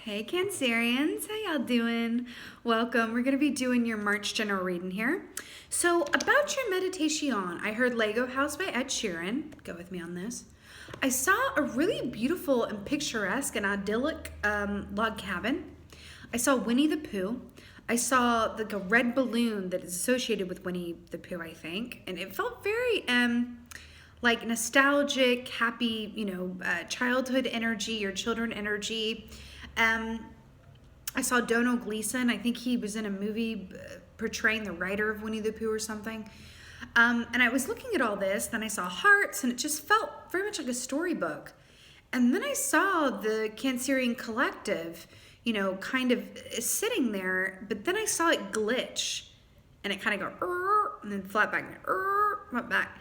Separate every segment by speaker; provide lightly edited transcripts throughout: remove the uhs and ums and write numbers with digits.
Speaker 1: Hey Cancerians, how y'all doing? Welcome. We're going to be doing your March general reading here. So about your meditation, I heard Lego House by Ed Sheeran. Go with me on this. I saw a really beautiful and picturesque and idyllic log cabin. I saw Winnie the Pooh. I saw like a red balloon that is associated with Winnie the Pooh, I think. And it felt very like nostalgic, happy, childhood energy or children energy. I saw Donal Gleason. I think he was in a movie portraying the writer of Winnie the Pooh or something. And I was looking at all this, then I saw hearts, and it just felt very much like a storybook. And then I saw the Cancerian collective, kind of sitting there, but then I saw it glitch, and it kind of go, and then flat back, went back.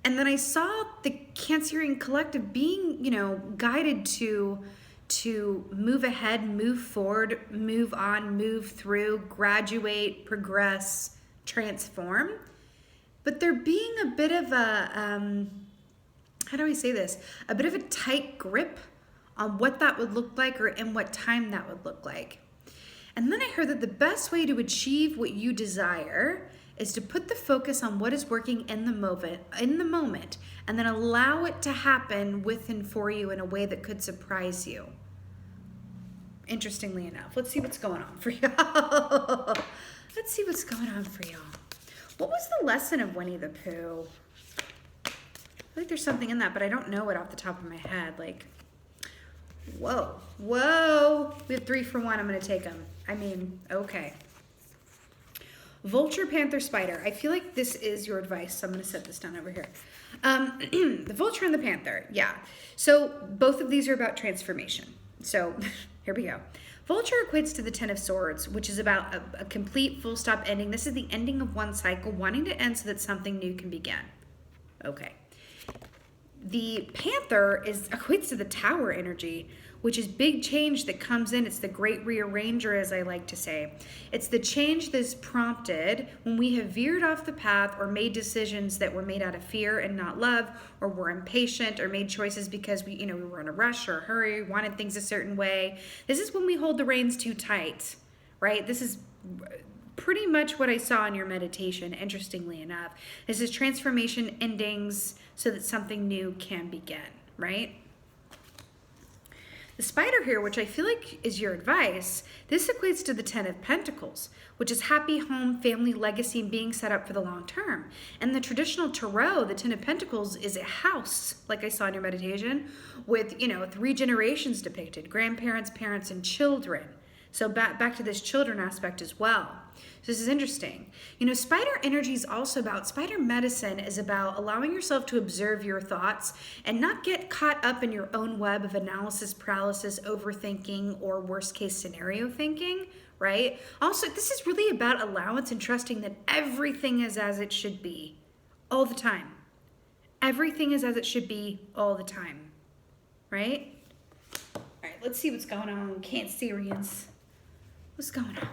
Speaker 1: And then I saw the Cancerian collective being, guided to move ahead, move forward, move on, move through, graduate, progress, transform. But there being a bit of a, how do I say this? A bit of a tight grip on what that would look like or in what time that would look like. And then I heard that the best way to achieve what you desire is to put the focus on what is working in the moment, and then allow it to happen with and for you in a way that could surprise you. Interestingly enough, let's see what's going on for y'all. Let's see what's going on for y'all. What was the lesson of Winnie the Pooh? I feel like there's something in that, but I don't know it off the top of my head. Like, whoa. We have 3 for 1. I'm going to take them. Okay. Vulture, Panther, Spider. I feel like this is your advice, so I'm going to set this down over here. The Vulture and the Panther, yeah. So both of these are about transformation. So here we go. Vulture equates to the Ten of Swords, which is about a complete full stop ending. This is the ending of one cycle, wanting to end so that something new can begin. Okay. The Panther equates to the Tower energy, which is big change that comes in. It's the great rearranger, as I like to say. It's the change that's prompted when we have veered off the path or made decisions that were made out of fear and not love, or were impatient, or made choices because we were in a rush or a hurry, wanted things a certain way. This is when we hold the reins too tight, right? This is pretty much what I saw in your meditation, interestingly enough. This is transformation endings so that something new can begin, right? The Spider here, which I feel like is your advice, this equates to the Ten of Pentacles, which is happy home, family, legacy, and being set up for the long term. And the traditional tarot, the Ten of Pentacles, is a house, like I saw in your meditation, with 3 generations depicted: grandparents, parents, and children. So back to this children aspect as well. So this is interesting. Spider energy is also about, spider medicine is about allowing yourself to observe your thoughts and not get caught up in your own web of analysis paralysis, overthinking, or worst case scenario thinking, right? Also, this is really about allowance and trusting that everything is as it should be all the time. Everything is as it should be all the time, right? All right, let's see what's going on, Cancerians. What's going on?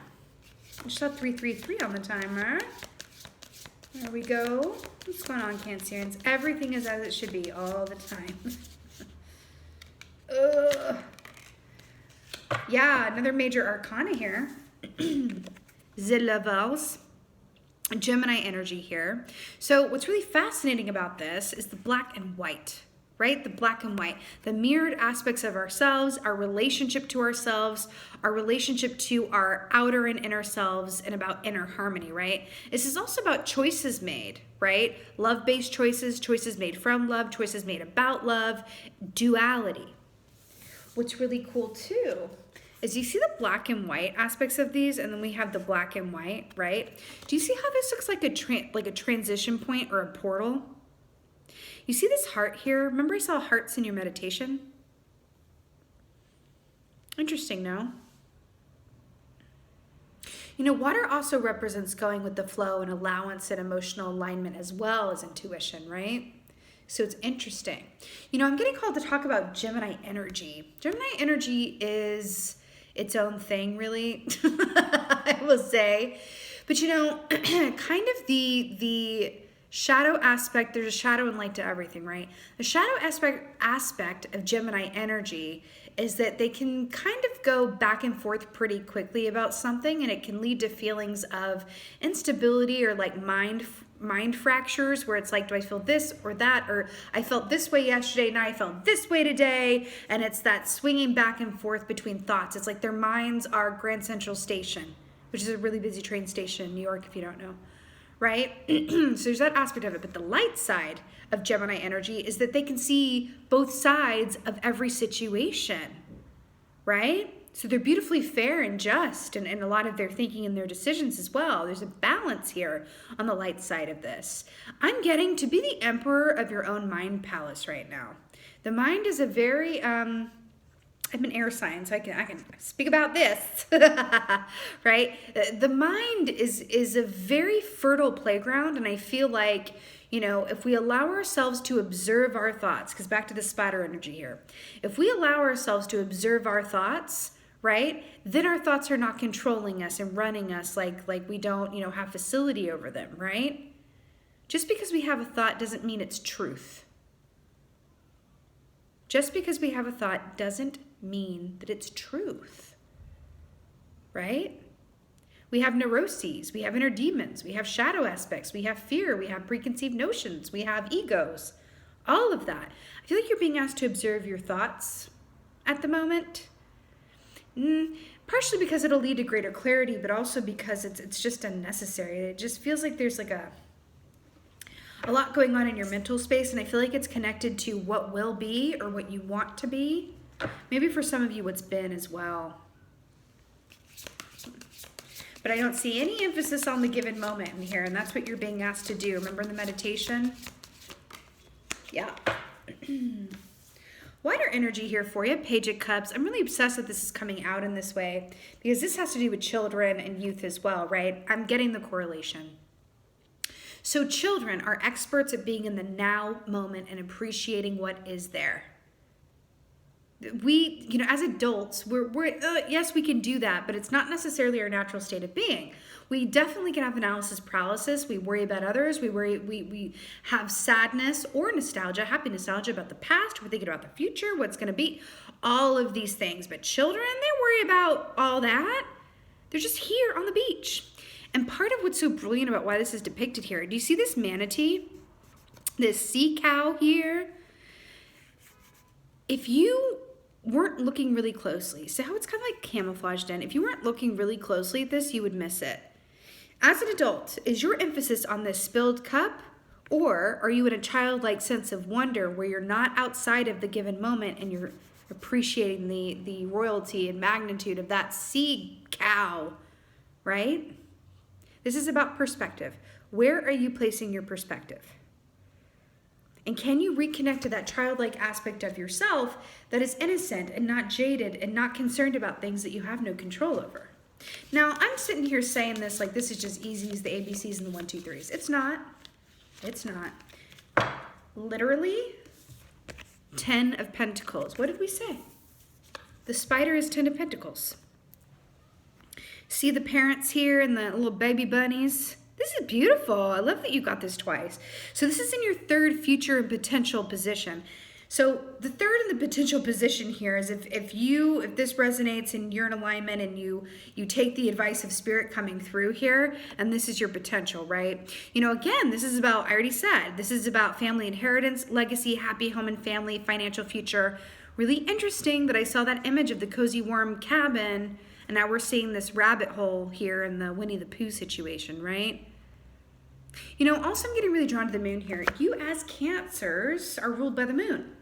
Speaker 1: We saw 333 on the timer. There we go. What's going on, Cancerians? Everything is as it should be all the time. Yeah, another major arcana here. The Lobos. Gemini energy here. So what's really fascinating about this is the black and white, right? The black and white, the mirrored aspects of ourselves, our relationship to ourselves, our relationship to our outer and inner selves, and about inner harmony, right? This is also about choices made, right? Love-based choices, choices made from love, choices made about love, duality. What's really cool too is you see the black and white aspects of these, and then we have the black and white, right? Do you see how this looks like a transition point or a portal? You see this heart here? Remember I saw hearts in your meditation? Interesting, no? Water also represents going with the flow and allowance and emotional alignment as well as intuition, right? So it's interesting. I'm getting called to talk about Gemini energy. Gemini energy is its own thing, really, I will say. But, kind of the shadow aspect, there's a shadow and light to everything, right? The shadow aspect of Gemini energy is that they can kind of go back and forth pretty quickly about something, and it can lead to feelings of instability or like mind fractures, where it's like, do I feel this or that, or I felt this way yesterday, now I felt this way today, and it's that swinging back and forth between thoughts. It's like their minds are Grand Central Station, which is a really busy train station in New York, if you don't know, right? So there's that aspect of it. But the light side of Gemini energy is that they can see both sides of every situation, right? So they're beautifully fair and just in a lot of their thinking and their decisions as well. There's a balance here on the light side of this. I'm getting to be the emperor of your own mind palace right now. The mind is a very, I'm an air sign, so I can speak about this, right? The mind is a very fertile playground, and I feel like, you know, if we allow ourselves to observe our thoughts, because back to the spider energy here, if we allow ourselves to observe our thoughts, right, then our thoughts are not controlling us and running us like we don't, you know, have facility over them, right? Just because we have a thought doesn't mean it's truth. Just because we have a thought doesn't mean that it's truth, right? We have neuroses, we have inner demons, we have shadow aspects, we have fear, we have preconceived notions, we have egos, all of that. I feel like you're being asked to observe your thoughts at the moment. Partially because it'll lead to greater clarity, but also because it's just unnecessary. It just feels like there's like a lot going on in your mental space, and I feel like it's connected to what will be or what you want to be. Maybe for some of you, what's been as well. But I don't see any emphasis on the given moment in here, and that's what you're being asked to do. Remember the meditation? Yeah. Wider energy here for you, Page of Cups. I'm really obsessed that this is coming out in this way because this has to do with children and youth as well, right? I'm getting the correlation. So children are experts at being in the now moment and appreciating what is there. We, you know, as adults, yes, we can do that, but it's not necessarily our natural state of being. We definitely can have analysis paralysis. We worry about others. We have sadness or nostalgia, happy nostalgia about the past. We're thinking about the future, what's going to be, all of these things. But children, they worry about all that. They're just here on the beach. And part of what's so brilliant about why this is depicted here, do you see this manatee, this sea cow here? If you weren't looking really closely, so how it's kind of like camouflaged in, if you weren't looking really closely at this, you would miss it. As an adult, is your emphasis on this spilled cup, or are you in a childlike sense of wonder where you're not outside of the given moment and you're appreciating the royalty and magnitude of that sea cow, right? This is about perspective. Where are you placing your perspective? And can you reconnect to that childlike aspect of yourself that is innocent and not jaded and not concerned about things that you have no control over? Now, I'm sitting here saying this like this is just easy as the ABCs and the 1, 2, 3s. It's not. It's not. Literally, 10 of Pentacles. What did we say? The spider is 10 of Pentacles. See the parents here and the little baby bunnies? This is beautiful. I love that you got this twice. So this is in your third future and potential position. So the third and the potential position here is if this resonates and you're in alignment and you take the advice of spirit coming through here, and this is your potential, right? You know, again, this is about, I already said, this is about family inheritance, legacy, happy home and family, financial future. Really interesting that I saw that image of the cozy warm cabin, and now we're seeing this rabbit hole here in the Winnie the Pooh situation, right? You know, also I'm getting really drawn to the moon here. You as Cancers are ruled by the moon,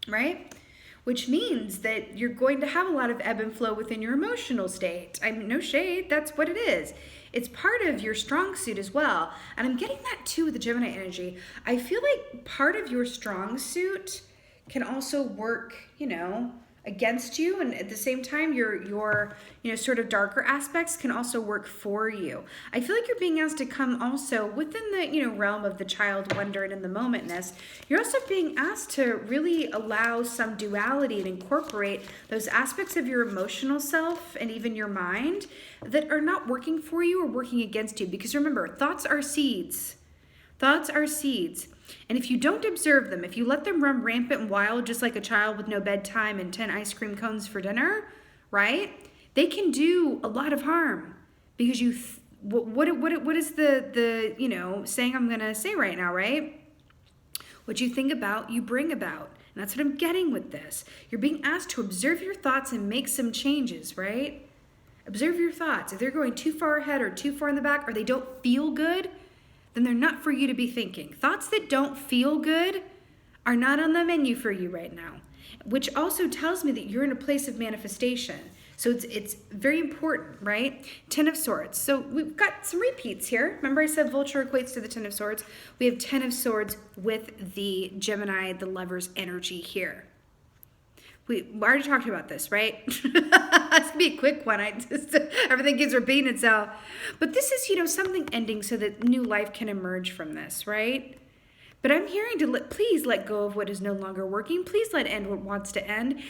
Speaker 1: right? Which means that you're going to have a lot of ebb and flow within your emotional state. I mean, no shade, that's what it is. It's part of your strong suit as well. And I'm getting that too with the Gemini energy. I feel like part of your strong suit can also work, you know, against you, and at the same time your you know, sort of darker aspects can also work for you. I feel like you're being asked to come also within the, you know, realm of the child wonder and in the momentness. You're also being asked to really allow some duality and incorporate those aspects of your emotional self and even your mind that are not working for you or working against you. Because remember, thoughts are seeds. Thoughts are seeds. And if you don't observe them, if you let them run rampant and wild, just like a child with no bedtime and 10 ice cream cones for dinner, right? They can do a lot of harm because what is the saying I'm going to say right now, right? What you think about, you bring about. And that's what I'm getting with this. You're being asked to observe your thoughts and make some changes, right? Observe your thoughts. If they're going too far ahead or too far in the back or they don't feel good, then they're not for you to be thinking. Thoughts that don't feel good are not on the menu for you right now, which also tells me that you're in a place of manifestation. So it's very important, right? Ten of Swords. So we've got some repeats here. Remember I said Vulture equates to the Ten of Swords? We have Ten of Swords with the Gemini, the Lover's energy here. We already talked about this, right? It's going to be a quick one. Everything keeps repeating itself. But this is, something ending so that new life can emerge from this, right? But I'm hearing please let go of what is no longer working. Please let end what wants to end.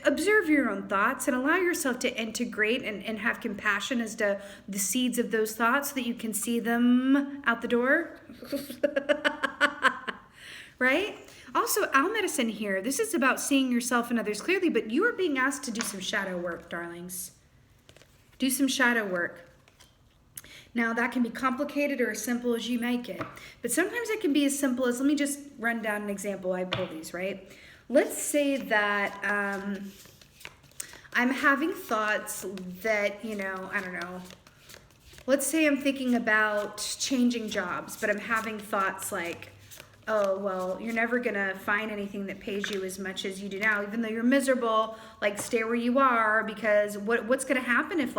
Speaker 1: Observe your own thoughts and allow yourself to integrate and have compassion as to the seeds of those thoughts so that you can see them out the door. Right? Also, owl medicine here. This is about seeing yourself and others clearly, but you are being asked to do some shadow work, darlings. Do some shadow work. Now, that can be complicated or as simple as you make it. But sometimes it can be as simple as, let me just run down an example. I pull these, right? Let's say that I'm having thoughts that, I don't know. Let's say I'm thinking about changing jobs, but I'm having thoughts like, oh, well, you're never going to find anything that pays you as much as you do now. Even though you're miserable, stay where you are, because what's going to happen if,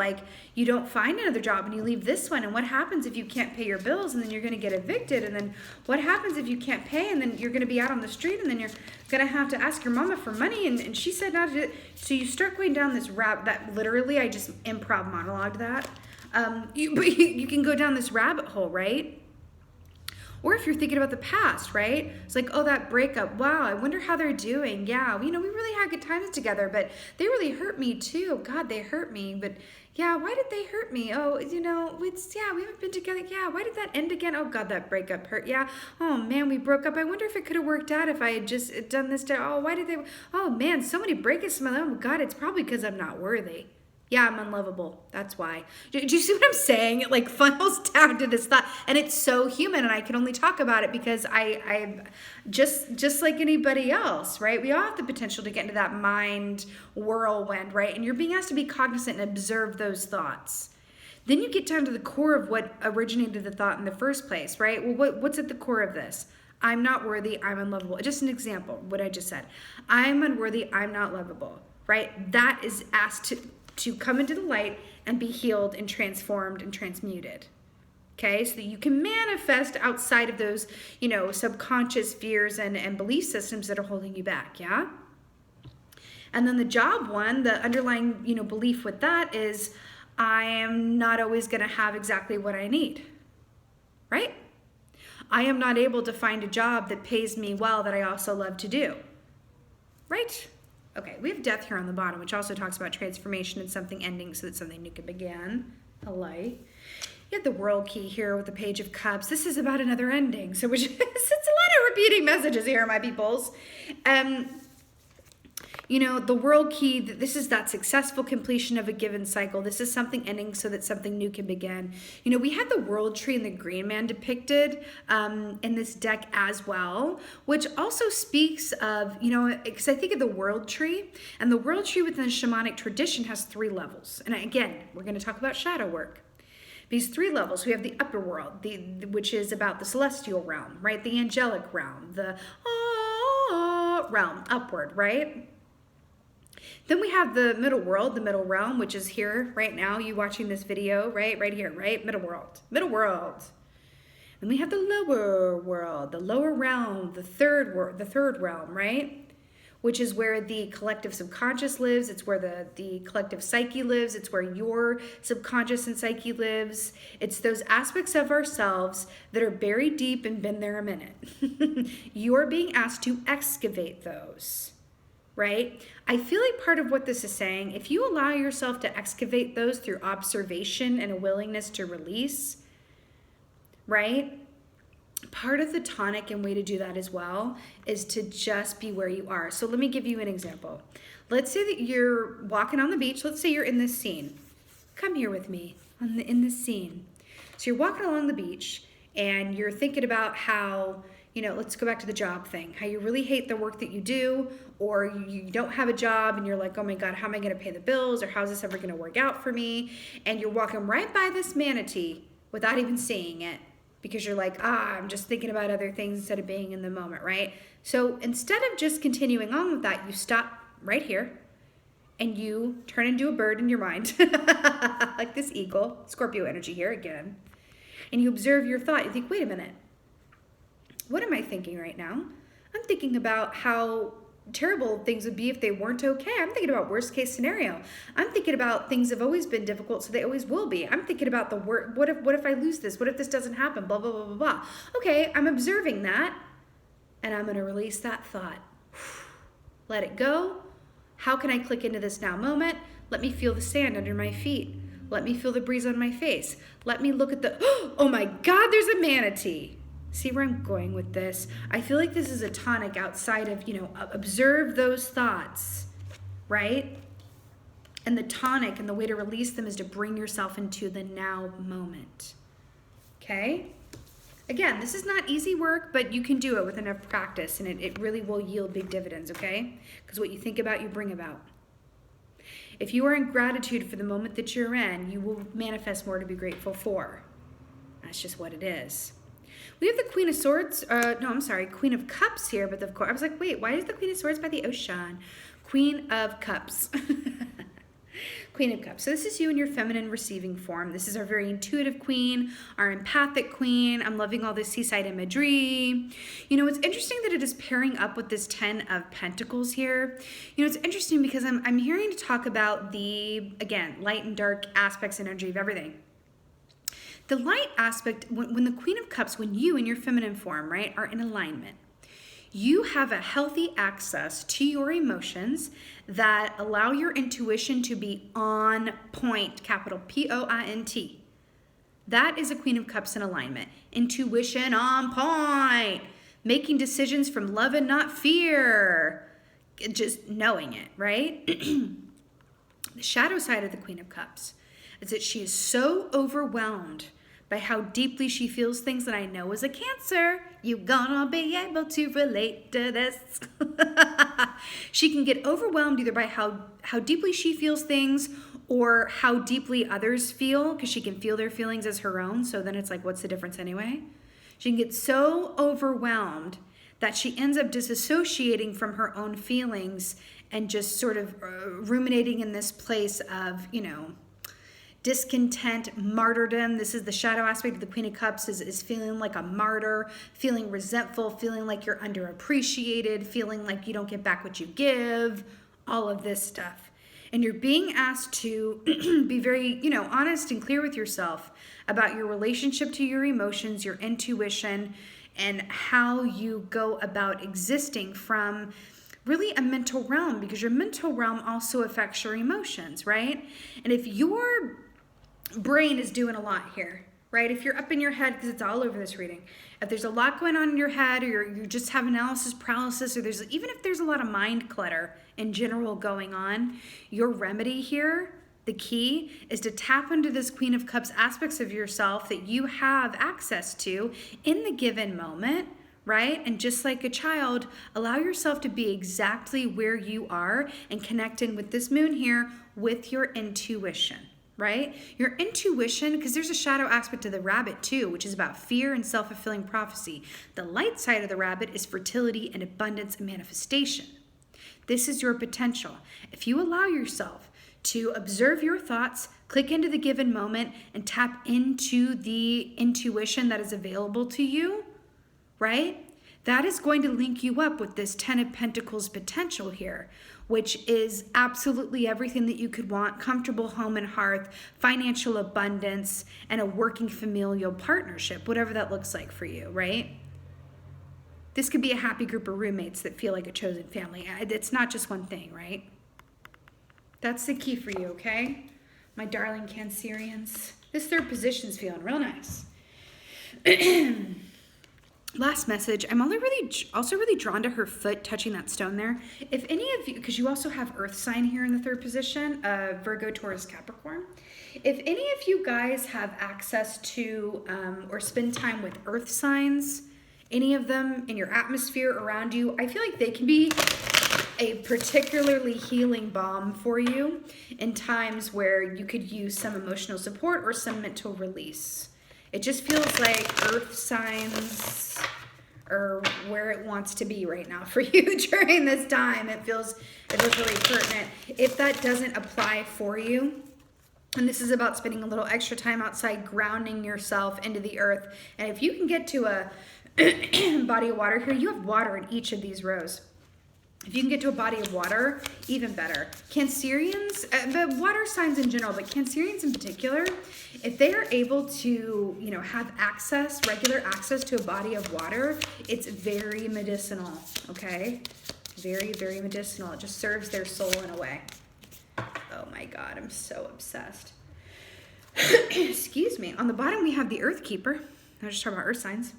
Speaker 1: you don't find another job and you leave this one? And what happens if you can't pay your bills and then you're going to get evicted? And then what happens if you can't pay and then you're going to be out on the street and then you're going to have to ask your mama for money? And she said not to do it. So you start going down this rabbit, that literally, I just improv monologued that. You can go down this rabbit hole, right? Or if you're thinking about the past, right? It's like, oh, that breakup. Wow, I wonder how they're doing. Yeah, we really had good times together, but they really hurt me too. God, they hurt me. But yeah, why did they hurt me? Oh, we haven't been together. Yeah, why did that end again? Oh God, that breakup hurt. Yeah. Oh man, we broke up. I wonder if it could have worked out if I had just done this. Oh, why did they? Oh man, so many breakups in my life. Oh God, it's probably because I'm not worthy. Yeah, I'm unlovable. That's why. Do you see what I'm saying? It funnels down to this thought, and it's so human, and I can only talk about it because I just like anybody else, right? We all have the potential to get into that mind whirlwind, right? And you're being asked to be cognizant and observe those thoughts. Then you get down to the core of what originated the thought in the first place, right? Well, what's at the core of this? I'm not worthy. I'm unlovable. Just an example, what I just said. I'm unworthy. I'm not lovable, right? That is asked to come into the light and be healed and transformed and transmuted. Okay, so that you can manifest outside of those, subconscious fears and belief systems that are holding you back, yeah? And then the job one, the underlying, belief with that is, I am not always going to have exactly what I need, right? I am not able to find a job that pays me well that I also love to do, right? Okay, we have death here on the bottom, which also talks about transformation and something ending so that something new can begin. A light. You have the world key here with the Page of Cups. This is about another ending. So it's a lot of repeating messages here, my peoples. The world key, this is that successful completion of a given cycle. This is something ending so that something new can begin. We had the world tree and the green man depicted in this deck as well, which also speaks of, because I think of the world tree, and the world tree within the shamanic tradition has 3 levels. And again, we're going to talk about shadow work. These 3 levels, we have the upper world, which is about the celestial realm, right? The angelic realm, the realm, upward, right? Then we have the middle world, the middle realm, which is here right now. You watching this video, right here, right? Middle world. Then we have the lower world, the lower realm, the third realm, right? Which is where the collective subconscious lives. It's where the collective psyche lives. It's where your subconscious and psyche lives. It's those aspects of ourselves that are buried deep and been there a minute. You are being asked to excavate those. Right? I feel like part of what this is saying, if you allow yourself to excavate those through observation and a willingness to release, right? part of the tonic and way to do that as well is to just be where you are. So let me give you an example. Let's say that you're walking on the beach. Let's say you're in this scene. Come here with me in this scene. So you're walking along the beach and you're thinking about how, let's go back to the job thing, how you really hate the work that you do, or you don't have a job and you're like, oh my God, how am I going to pay the bills? Or how's this ever going to work out for me? And you're walking right by this manatee without even seeing it, because you're like, I'm just thinking about other things instead of being in the moment, right? So instead of just continuing on with that, you stop right here and you turn into a bird in your mind, like this eagle, Scorpio energy here again. And you observe your thought. You think, wait a minute, what am I thinking right now? I'm thinking about how terrible things would be if they weren't okay. I'm thinking about worst case scenario. I'm thinking about things have always been difficult, so they always will be. I'm thinking about what if I lose this? What if this doesn't happen? Blah, blah, blah, blah, blah. Okay, I'm observing that, and I'm going to release that thought. Let it go. How can I click into this now moment? Let me feel the sand under my feet. Let me feel the breeze on my face. Let me look at oh my God, there's a manatee. See where I'm going with this? I feel like this is a tonic outside of, observe those thoughts, right? And the tonic and the way to release them is to bring yourself into the now moment, okay? Again, this is not easy work, but you can do it with enough practice, and it really will yield big dividends, okay? Because what you think about, you bring about. If you are in gratitude for the moment that you're in, you will manifest more to be grateful for. That's just what it is. We have the Queen of Swords, Queen of Cups here, but of course, I was like, wait, why is the Queen of Swords by the ocean? Queen of Cups. Queen of Cups. So this is you in your feminine receiving form. This is our very intuitive queen, our empathic queen. I'm loving all this seaside imagery. It's interesting that it is pairing up with this 10 of Pentacles here. It's interesting because I'm hearing to talk about the, again, light and dark aspects and energy of everything. The light aspect, when the Queen of Cups, when you in your feminine form, right, are in alignment, you have a healthy access to your emotions that allow your intuition to be on point, capital P-O-I-N-T. That is a Queen of Cups in alignment. Intuition on point. Making decisions from love and not fear. Just knowing it, right? The shadow side of the Queen of Cups is that she is so overwhelmed by how deeply she feels things that I know as a Cancer, you're gonna be able to relate to this. She can get overwhelmed either by how deeply she feels things or how deeply others feel, because she can feel their feelings as her own, so then it's like, what's the difference anyway? She can get so overwhelmed that she ends up disassociating from her own feelings and just sort of ruminating in this place of, discontent, martyrdom. This is the shadow aspect of the Queen of Cups, is feeling like a martyr, feeling resentful, feeling like you're underappreciated, feeling like you don't get back what you give, all of this stuff. And you're being asked to be very, honest and clear with yourself about your relationship to your emotions, your intuition, and how you go about existing from really a mental realm, because your mental realm also affects your emotions, right? And if your brain is doing a lot here, right? If you're up in your head, because it's all over this reading, if there's a lot going on in your head, or you just have analysis paralysis, or even if there's a lot of mind clutter in general going on, your remedy here, the key, is to tap into this Queen of Cups aspects of yourself that you have access to in the given moment, right? And just like a child, allow yourself to be exactly where you are and connect in with this moon here with your intuition, right? Your intuition, because there's a shadow aspect to the rabbit too, which is about fear and self-fulfilling prophecy. The light side of the rabbit is fertility and abundance and manifestation. This is your potential. If you allow yourself to observe your thoughts, click into the given moment, and tap into the intuition that is available to you, right? That is going to link you up with this 10 of Pentacles potential here, which is absolutely everything that you could want: comfortable home and hearth, financial abundance, and a working familial partnership, whatever that looks like for you, right? This could be a happy group of roommates that feel like a chosen family. It's not just one thing, right? That's the key for you, okay? My darling Cancerians. This third position's feeling real nice. Last message, I'm also really drawn to her foot touching that stone there. If any of you, because you also have Earth sign here in the third position, Virgo, Taurus, Capricorn. If any of you guys have access to or spend time with Earth signs, any of them in your atmosphere around you, I feel like they can be a particularly healing balm for you in times where you could use some emotional support or some mental release. It just feels like Earth signs are where it wants to be right now for you during this time. It feels really pertinent. If that doesn't apply for you, and this is about spending a little extra time outside, grounding yourself into the earth. And if you can get to a body of water here, you have water in each of these rows. If you can get to a body of water, even better. Cancerians, the water signs in general, but Cancerians in particular, if they are able to, have access, regular access to a body of water, it's very medicinal, okay? Very, very medicinal. It just serves their soul in a way. Oh my God, I'm so obsessed. Excuse me. On the bottom, we have the Earth Keeper. I was just talking about Earth signs.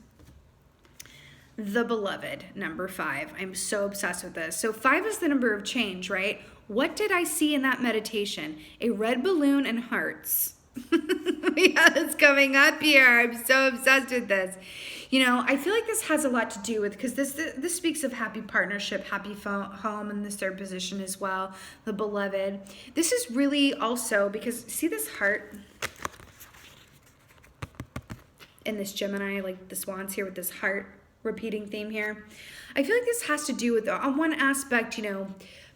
Speaker 1: The Beloved, number 5. I'm so obsessed with this. So 5 is the number of change, right? What did I see in that meditation? A red balloon and hearts. Yeah, it's coming up here. I'm so obsessed with this. I feel like this has a lot to do with, because this speaks of happy partnership, happy home in this third position as well, the Beloved. This is really also, because see this heart in this Gemini, like the swans here with this heart repeating theme here. I feel like this has to do with, on one aspect,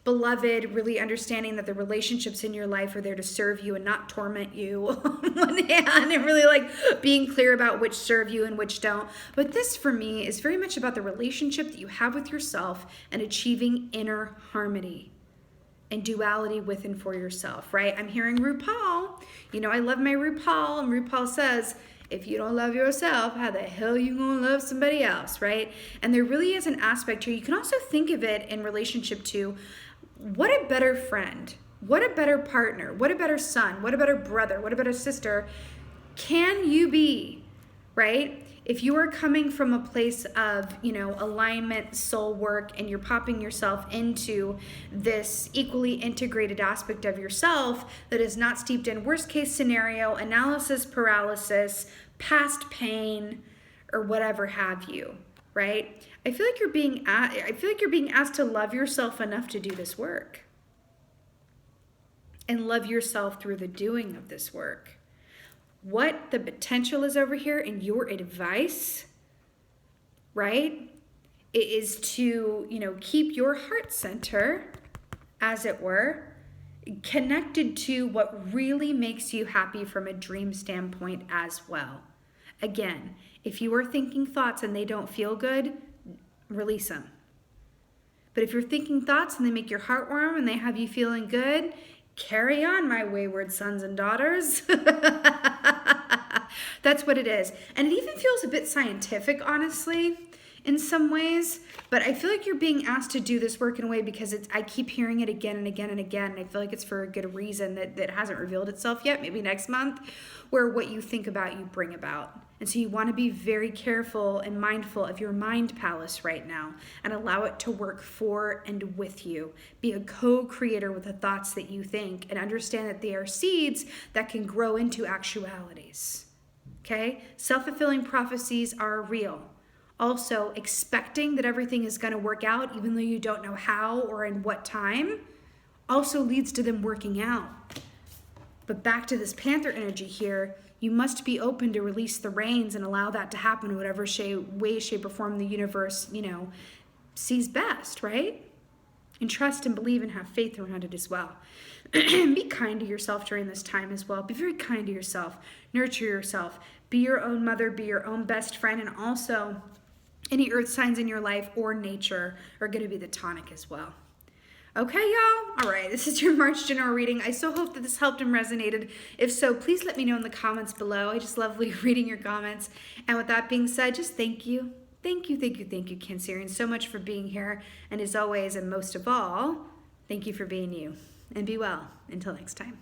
Speaker 1: Beloved, really understanding that the relationships in your life are there to serve you and not torment you on one hand, and really being clear about which serve you and which don't. But this for me is very much about the relationship that you have with yourself and achieving inner harmony and duality with and for yourself, right? I'm hearing RuPaul. I love my RuPaul, and RuPaul says, if you don't love yourself, how the hell you gonna love somebody else, right? And there really is an aspect here. You can also think of it in relationship to, what a better friend, what a better partner, what a better son, what a better brother, what a better sister can you be, right? If you are coming from a place of, alignment, soul work, and you're popping yourself into this equally integrated aspect of yourself that is not steeped in worst case scenario, analysis paralysis, past pain, or whatever have you, right? I feel like you're being asked to love yourself enough to do this work. And love yourself through the doing of this work. What the potential is over here, and your advice, right, is to, keep your heart center, as it were, connected to what really makes you happy from a dream standpoint as well. Again, if you are thinking thoughts and they don't feel good, release them. But if you're thinking thoughts and they make your heart warm and they have you feeling good, carry on, my wayward sons and daughters. That's what it is. And it even feels a bit scientific, honestly, in some ways. But I feel like you're being asked to do this work in a way because I keep hearing it again and again and again. And I feel like it's for a good reason that hasn't revealed itself yet, maybe next month, where what you think about, you bring about. And so you want to be very careful and mindful of your mind palace right now and allow it to work for and with you. Be a co-creator with the thoughts that you think and understand that they are seeds that can grow into actualities. Okay? Self-fulfilling prophecies are real. Also, expecting that everything is going to work out even though you don't know how or in what time also leads to them working out. But back to this Panther energy here, you must be open to release the reins and allow that to happen in whatever way, shape, or form the universe, sees best, right? And trust and believe and have faith around it as well. Be kind to yourself during this time as well. Be very kind to yourself. Nurture yourself. Be your own mother. Be your own best friend. And also, any earth signs in your life or nature are going to be the tonic as well. Okay, y'all? All right, this is your March general reading. I so hope that this helped and resonated. If so, please let me know in the comments below. I just love reading your comments. And with that being said, just thank you. Thank you, Cancerians, so much for being here. And as always, and most of all, thank you for being you. And be well. Until next time.